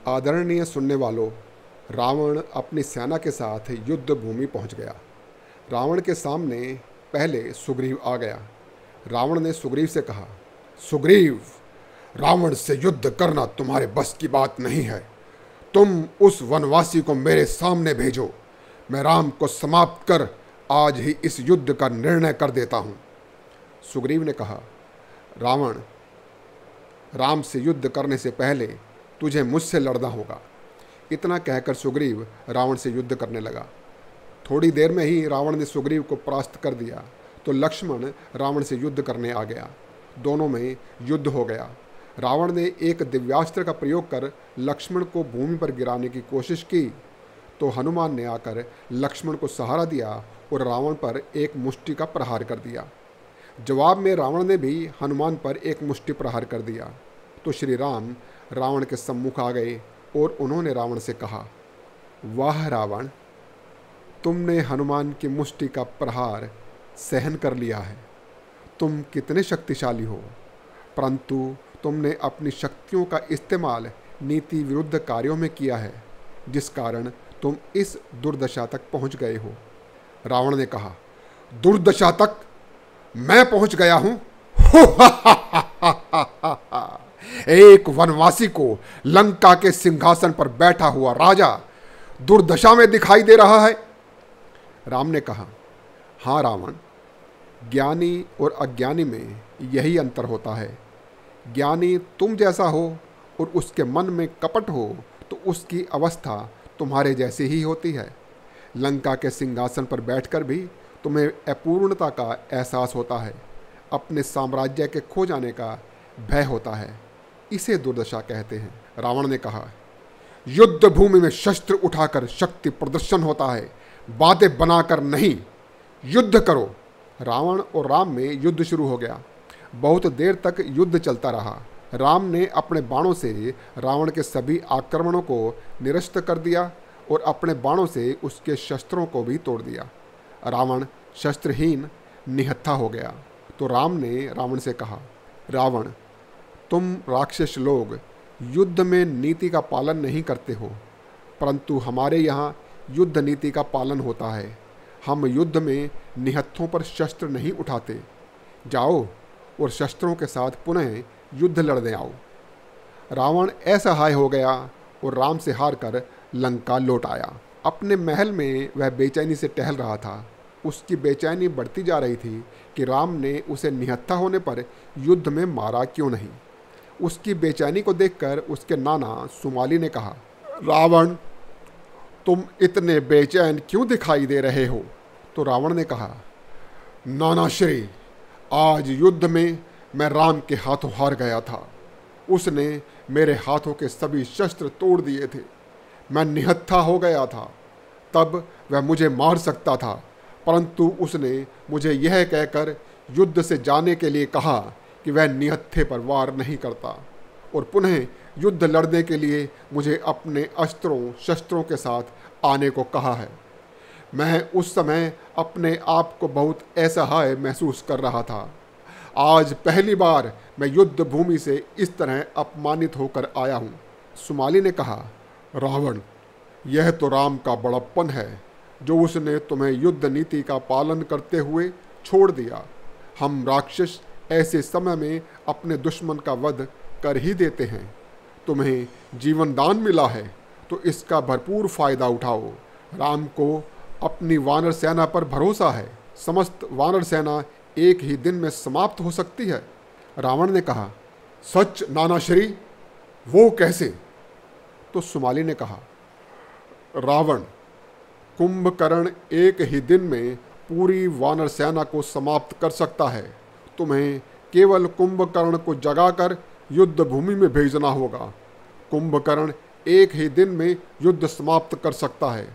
आदरणीय सुनने वालों, रावण अपनी सेना के साथ युद्ध भूमि पहुंच गया। रावण के सामने पहले सुग्रीव आ गया। रावण ने सुग्रीव से कहा, सुग्रीव, रावण से युद्ध करना तुम्हारे बस की बात नहीं है। तुम उस वनवासी को मेरे सामने भेजो। मैं राम को समाप्त कर आज ही इस युद्ध का निर्णय कर देता हूँ। सुग्रीव ने कहा, रावण, राम से युद्ध करने से पहले तुझे मुझसे लड़ना होगा। इतना कहकर सुग्रीव रावण से युद्ध करने लगा। थोड़ी देर में ही रावण ने सुग्रीव को परास्त कर दिया तो लक्ष्मण रावण से युद्ध करने आ गया। दोनों में युद्ध हो गया। रावण ने एक दिव्यास्त्र का प्रयोग कर लक्ष्मण को भूमि पर गिराने की कोशिश की तो हनुमान ने आकर लक्ष्मण को सहारा दिया और रावण पर एक मुष्टि का प्रहार कर दिया। जवाब में रावण ने भी हनुमान पर एक मुष्टि प्रहार कर दिया तो श्री राम रावण के सम्मुख आ गए और उन्होंने रावण से कहा, वाह रावण, तुमने हनुमान की मुष्टि का प्रहार सहन कर लिया है। तुम कितने शक्तिशाली हो, परंतु तुमने अपनी शक्तियों का इस्तेमाल नीति विरुद्ध कार्यों में किया है, जिस कारण तुम इस दुर्दशा तक पहुंच गए हो। रावण ने कहा, दुर्दशा तक मैं पहुंच गया हूं? एक वनवासी को लंका के सिंहासन पर बैठा हुआ राजा दुर्दशा में दिखाई दे रहा है। राम ने कहा, हाँ रावण, ज्ञानी और अज्ञानी में यही अंतर होता है। ज्ञानी तुम जैसा हो और उसके मन में कपट हो तो उसकी अवस्था तुम्हारे जैसी ही होती है। लंका के सिंहासन पर बैठकर भी तुम्हें अपूर्णता का एहसास होता है। अपने साम्राज्य के खो जाने का भय होता है। इसे दुर्दशा कहते हैं। रावण ने कहा, युद्ध भूमि में शस्त्र उठाकर शक्ति प्रदर्शन होता है, बातें बनाकर नहीं। युद्ध करो। रावण और राम में युद्ध शुरू हो गया। बहुत देर तक युद्ध चलता रहा। राम ने अपने बाणों से रावण के सभी आक्रमणों को निरस्त कर दिया और अपने बाणों से उसके शस्त्रों को भी तोड़ दिया। रावण शस्त्रहीन निहत्था हो गया तो राम ने रावण से कहा, रावण, तुम राक्षस लोग युद्ध में नीति का पालन नहीं करते हो, परंतु हमारे यहाँ युद्ध नीति का पालन होता है। हम युद्ध में निहत्थों पर शस्त्र नहीं उठाते। जाओ और शस्त्रों के साथ पुनः युद्ध लड़ने आओ। रावण असहाय हो गया और राम से हार कर लंका लौट आया। अपने महल में वह बेचैनी से टहल रहा था। उसकी बेचैनी बढ़ती जा रही थी कि राम ने उसे निहत्था होने पर युद्ध में मारा क्यों नहीं। उसकी बेचैनी को देखकर उसके नाना सुमाली ने कहा, रावण, तुम इतने बेचैन क्यों दिखाई दे रहे हो? तो रावण ने कहा, नाना श्री, आज युद्ध में मैं राम के हाथों हार गया था। उसने मेरे हाथों के सभी शस्त्र तोड़ दिए थे। मैं निहत्था हो गया था। तब वह मुझे मार सकता था, परंतु उसने मुझे यह कहकर युद्ध से जाने के लिए कहा कि वह निहत्थे पर वार नहीं करता और पुनः युद्ध लड़ने के लिए मुझे अपने अस्त्रों शस्त्रों के साथ आने को कहा है। मैं उस समय अपने आप को बहुत असहाय महसूस कर रहा था। आज पहली बार मैं युद्ध भूमि से इस तरह अपमानित होकर आया हूँ। सुमाली ने कहा, रावण, यह तो राम का बड़प्पन है जो उसने तुम्हें युद्ध नीति का पालन करते हुए छोड़ दिया। हम राक्षस ऐसे समय में अपने दुश्मन का वध कर ही देते हैं। तुम्हें जीवन दान मिला है तो इसका भरपूर फायदा उठाओ। राम को अपनी वानर सेना पर भरोसा है। समस्त वानर सेना एक ही दिन में समाप्त हो सकती है। रावण ने कहा, सच नाना श्री, वो कैसे? तो सुमाली ने कहा, रावण, कुंभकर्ण एक ही दिन में पूरी वानर सेना को समाप्त कर सकता है। तुम्हें केवल कुंभकर्ण को जगाकर युद्ध भूमि में भेजना होगा। कुंभकर्ण एक ही दिन में युद्ध समाप्त कर सकता है।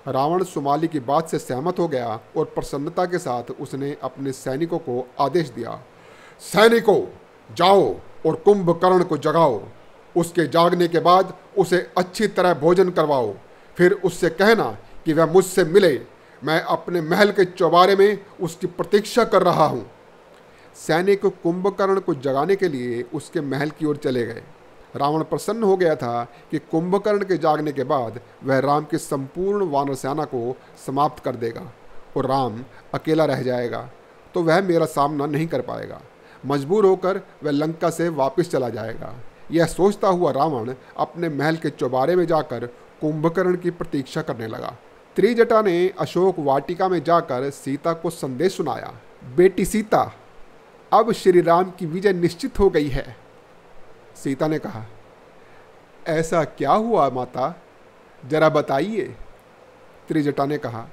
रावण सुमाली की बात से सहमत हो गया और प्रसन्नता के साथ उसने अपने सैनिकों को आदेश दिया, सैनिकों, जाओ और कुंभकर्ण को जगाओ। उसके जागने के बाद उसे अच्छी तरह भोजन करवाओ। फिर उससे कहना कि वह मुझसे मिले। मैं अपने महल के चौबारे में उसकी प्रतीक्षा कर रहा हूँ। सैनिक कुंभकर्ण को जगाने के लिए उसके महल की ओर चले गए। रावण प्रसन्न हो गया था कि कुंभकर्ण के जागने के बाद वह राम की संपूर्ण वानर सेना को समाप्त कर देगा और राम अकेला रह जाएगा तो वह मेरा सामना नहीं कर पाएगा। मजबूर होकर वह लंका से वापस चला जाएगा। यह सोचता हुआ रावण अपने महल के चौबारे में जाकर कुंभकर्ण की प्रतीक्षा करने लगा। त्रिजटा ने अशोक वाटिका में जाकर सीता को संदेश सुनाया, बेटी सीता, अब श्री राम की विजय निश्चित हो गई है। सीता ने कहा, ऐसा क्या हुआ माता, जरा बताइए। त्रिजटा ने कहा,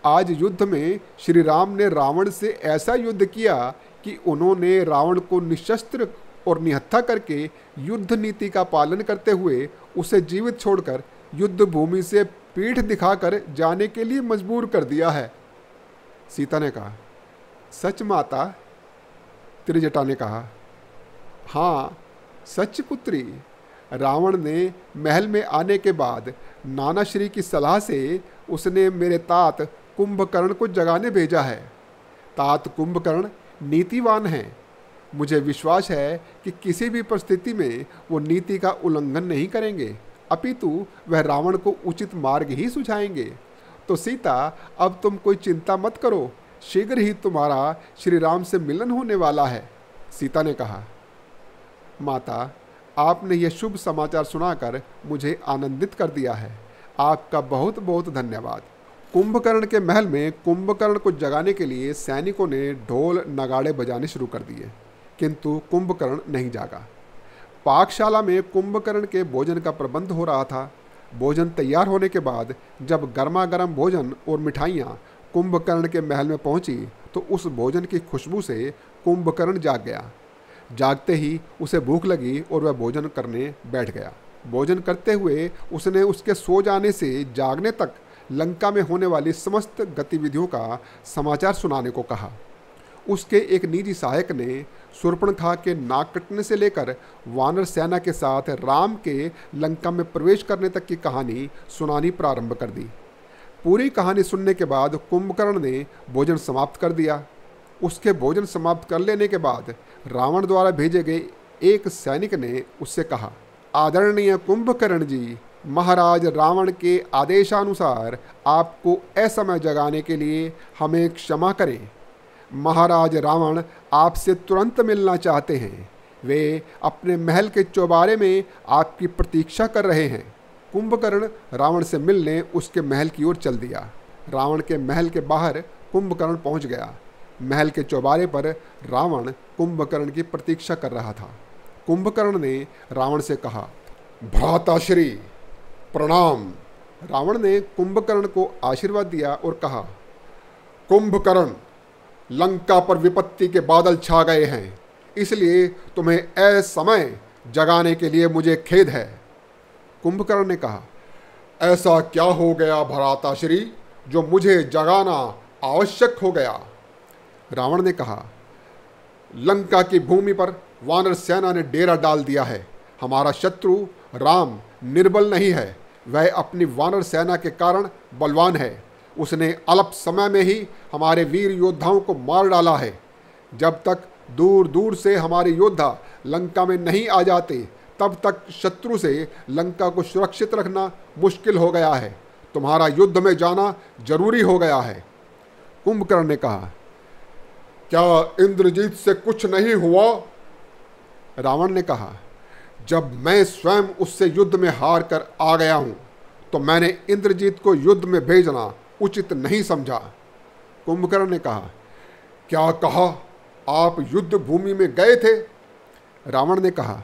आज युद्ध में श्री राम ने रावण से ऐसा युद्ध किया कि उन्होंने रावण को निशस्त्र और निहत्था करके युद्ध नीति का पालन करते हुए उसे जीवित छोड़कर युद्ध भूमि से पीठ दिखाकर जाने के लिए मजबूर कर दिया है। सीता ने कहा, सच माता? त्रिजटा ने कहा, हाँ सच पुत्री। रावण ने महल में आने के बाद नानाश्री की सलाह से उसने मेरे तात कुंभकर्ण को जगाने भेजा है। तात कुंभकर्ण नीतिवान हैं। मुझे विश्वास है कि किसी भी परिस्थिति में वो नीति का उल्लंघन नहीं करेंगे, अपितु वह रावण को उचित मार्ग ही सुझाएंगे। तो सीता, अब तुम कोई चिंता मत करो, शीघ्र ही तुम्हारा श्री राम से मिलन होने वाला है। सीता ने कहा, माता, आपने यह शुभ समाचार सुनाकर मुझे आनंदित कर दिया है। आपका बहुत बहुत धन्यवाद। कुंभकर्ण के महल में कुंभकर्ण को जगाने के लिए सैनिकों ने ढोल नगाड़े बजाने शुरू कर दिए, किंतु कुंभकर्ण नहीं जागा। पाकशाला में कुंभकर्ण के भोजन का प्रबंध हो रहा था। भोजन तैयार होने के बाद जब गर्मा गर्म भोजन और मिठाइयाँ कुंभकर्ण के महल में पहुंची तो उस भोजन की खुशबू से कुंभकर्ण जाग गया। जागते ही उसे भूख लगी और वह भोजन करने बैठ गया। भोजन करते हुए उसने उसके सो जाने से जागने तक लंका में होने वाली समस्त गतिविधियों का समाचार सुनाने को कहा। उसके एक निजी सहायक ने शूर्पणखा के नाक कटने से लेकर वानर सेना के साथ राम के लंका में प्रवेश करने तक की कहानी सुनानी प्रारंभ कर दी। पूरी कहानी सुनने के बाद कुंभकर्ण ने भोजन समाप्त कर दिया। उसके भोजन समाप्त कर लेने के बाद रावण द्वारा भेजे गए एक सैनिक ने उससे कहा, आदरणीय कुंभकर्ण जी, महाराज रावण के आदेशानुसार आपको असमय जगाने के लिए हमें क्षमा करें। महाराज रावण आपसे तुरंत मिलना चाहते हैं। वे अपने महल के चौबारे में आपकी प्रतीक्षा कर रहे हैं। कुंभकर्ण रावण से मिलने उसके महल की ओर चल दिया। रावण के महल के बाहर कुंभकर्ण पहुंच गया। महल के चौबारे पर रावण कुंभकर्ण की प्रतीक्षा कर रहा था। कुंभकर्ण ने रावण से कहा, भ्राताश्री प्रणाम। रावण ने कुंभकर्ण को आशीर्वाद दिया और कहा, कुंभकर्ण, लंका पर विपत्ति के बादल छा गए हैं, इसलिए तुम्हें असमय जगाने के लिए मुझे खेद है। कुंभकर्ण ने कहा, ऐसा क्या हो गया भ्राताश्री जो मुझे जगाना आवश्यक हो गया? रावण ने कहा, लंका की भूमि पर वानर सेना ने डेरा डाल दिया है। हमारा शत्रु राम निर्बल नहीं है, वह अपनी वानर सेना के कारण बलवान है। उसने अल्प समय में ही हमारे वीर योद्धाओं को मार डाला है। जब तक दूर दूर से हमारे योद्धा लंका में नहीं आ जाते तब तक शत्रु से लंका को सुरक्षित रखना मुश्किल हो गया है। तुम्हारा युद्ध में जाना जरूरी हो गया है। कुंभकर्ण ने कहा, क्या इंद्रजीत से कुछ नहीं हुआ? रावण ने कहा, जब मैं स्वयं उससे युद्ध में हार कर आ गया हूं तो मैंने इंद्रजीत को युद्ध में भेजना उचित नहीं समझा। कुंभकर्ण ने कहा, क्या कहा? आप युद्ध भूमि में गए थे? रावण ने कहा,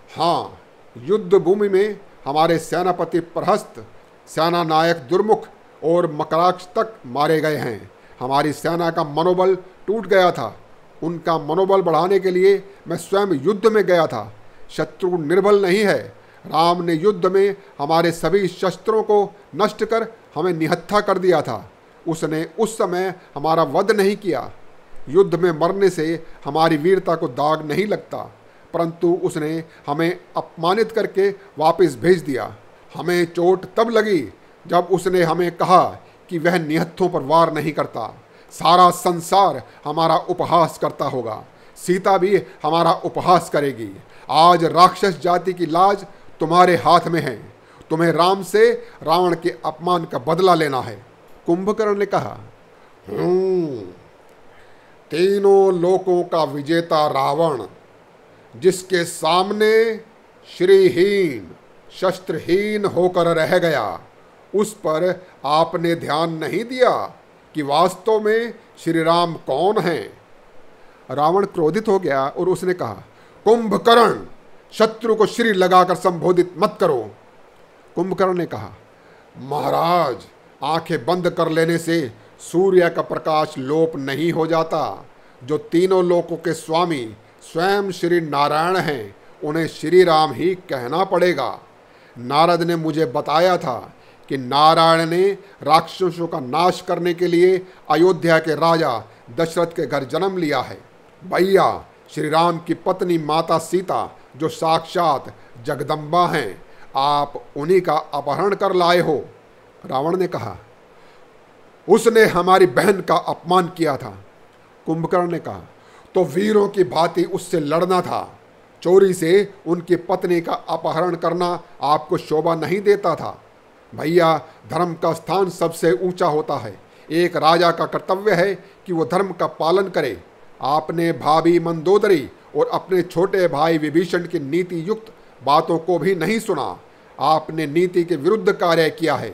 हाँ, युद्ध भूमि में हमारे सेनापति प्रहस्त, सेना नायक दुर्मुख और मकराक्ष तक मारे गए हैं। हमारी सेना का मनोबल टूट गया था। उनका मनोबल बढ़ाने के लिए मैं स्वयं युद्ध में गया था। शत्रु निर्बल नहीं है। राम ने युद्ध में हमारे सभी शस्त्रों को नष्ट कर हमें निहत्था कर दिया था। उसने उस समय हमारा वध नहीं किया। युद्ध में मरने से हमारी वीरता को दाग नहीं लगता, परंतु उसने हमें अपमानित करके वापस भेज दिया। हमें चोट तब लगी जब उसने हमें कहा कि वह निहत्थों पर वार नहीं करता। सारा संसार हमारा उपहास करता होगा। सीता भी हमारा उपहास करेगी। आज राक्षस जाति की लाज तुम्हारे हाथ में है। तुम्हें राम से रावण के अपमान का बदला लेना है। कुंभकर्ण ने कहा, तीनों लोकों का विजेता रावण, जिसके सामने श्रीहीन शस्त्रहीन होकर रह गया, उस पर आपने ध्यान नहीं दिया कि वास्तव में श्री राम कौन हैं। रावण क्रोधित हो गया और उसने कहा, कुंभकर्ण, शत्रु को श्री लगाकर संबोधित मत करो। कुंभकर्ण ने कहा, महाराज, आंखें बंद कर लेने से सूर्य का प्रकाश लोप नहीं हो जाता। जो तीनों लोकों के स्वामी स्वयं श्री नारायण हैं, उन्हें श्री राम ही कहना पड़ेगा। नारद ने मुझे बताया था कि नारायण ने राक्षसों का नाश करने के लिए अयोध्या के राजा दशरथ के घर जन्म लिया है। भैया, श्री राम की पत्नी माता सीता, जो साक्षात जगदम्बा हैं, आप उन्हीं का अपहरण कर लाए हो। रावण ने कहा, उसने हमारी बहन का अपमान किया था। कुंभकर्ण ने कहा, तो वीरों की भांति उससे लड़ना था। चोरी से उनकी पत्नी का अपहरण करना आपको शोभा नहीं देता था। भैया, धर्म का स्थान सबसे ऊंचा होता है। एक राजा का कर्तव्य है कि वो धर्म का पालन करे। आपने भाभी मंदोदरी और अपने छोटे भाई विभीषण की नीति युक्त बातों को भी नहीं सुना। आपने नीति के विरुद्ध कार्य किया है।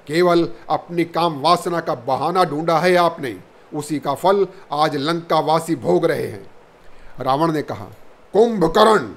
केवल अपनी काम वासना का बहाना ढूंढा है आपने। उसी का फल आज लंकावासी भोग रहे हैं। रावण ने कहा, कुंभकर्ण,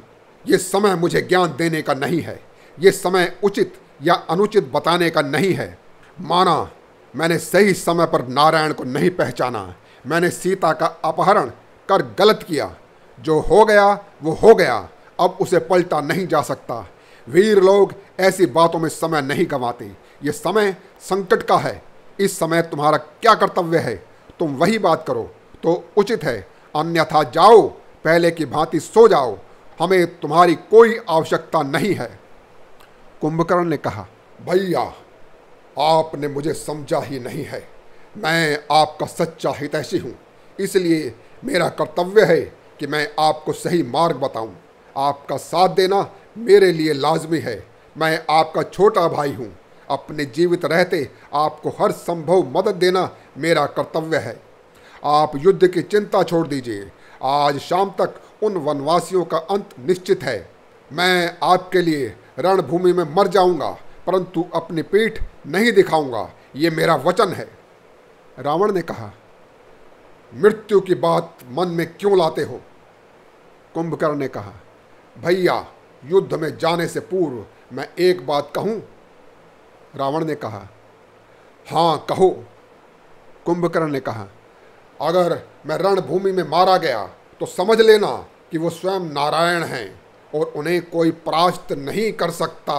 ये समय मुझे ज्ञान देने का नहीं है। ये समय उचित या अनुचित बताने का नहीं है। माना मैंने सही समय पर नारायण को नहीं पहचाना। मैंने सीता का अपहरण कर गलत किया। जो हो गया वो हो गया, अब उसे पलटा नहीं जा सकता। वीर लोग ऐसी बातों में समय नहीं गंवाते। ये समय संकट का है। इस समय तुम्हारा क्या कर्तव्य है, तुम वही बात करो तो उचित है। अन्यथा जाओ, पहले की भांति सो जाओ। हमें तुम्हारी कोई आवश्यकता नहीं है। कुंभकर्ण ने कहा, भैया, आपने मुझे समझा ही नहीं है। मैं आपका सच्चा हितैषी हूँ, इसलिए मेरा कर्तव्य है कि मैं आपको सही मार्ग बताऊं। आपका साथ देना मेरे लिए लाजमी है। मैं आपका छोटा भाई हूँ। अपने जीवित रहते आपको हर संभव मदद देना मेरा कर्तव्य है। आप युद्ध की चिंता छोड़ दीजिए। आज शाम तक उन वनवासियों का अंत निश्चित है। मैं आपके लिए रणभूमि में मर जाऊंगा, परंतु अपनी पीठ नहीं दिखाऊंगा। ये मेरा वचन है। रावण ने कहा, मृत्यु की बात मन में क्यों लाते हो? कुंभकर्ण ने कहा, भैया, युद्ध में जाने से पूर्व मैं एक बात कहूं? रावण ने कहा, हाँ कहो। कुंभकर्ण ने कहा, अगर मैं रणभूमि में मारा गया तो समझ लेना कि वो स्वयं नारायण हैं और उन्हें कोई परास्त नहीं कर सकता।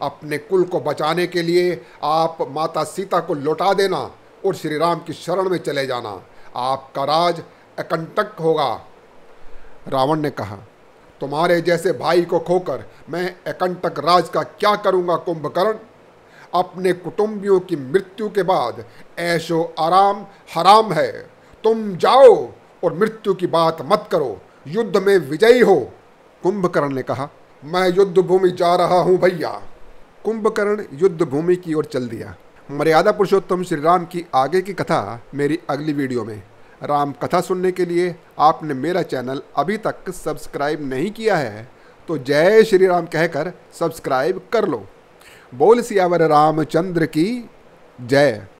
अपने कुल को बचाने के लिए आप माता सीता को लौटा देना और श्री राम की शरण में चले जाना। आपका राज अकंटक होगा। रावण ने कहा, तुम्हारे जैसे भाई को खोकर मैं अकंटक राज का क्या करूंगा कुंभकर्ण? अपने कुटुंबियों की मृत्यु के बाद ऐशो आराम हराम है। तुम जाओ और मृत्यु की बात मत करो। युद्ध में विजयी हो। कुंभकर्ण ने कहा, मैं युद्ध भूमि जा रहा हूं भैया। कुंभकर्ण युद्ध भूमि की ओर चल दिया। मर्यादा पुरुषोत्तम श्री राम की आगे की कथा मेरी अगली वीडियो में। राम कथा सुनने के लिए आपने मेरा चैनल अभी तक सब्सक्राइब नहीं किया है तो जय श्री राम कहकर सब्सक्राइब कर लो। बोल सियावर रामचंद्र की जय।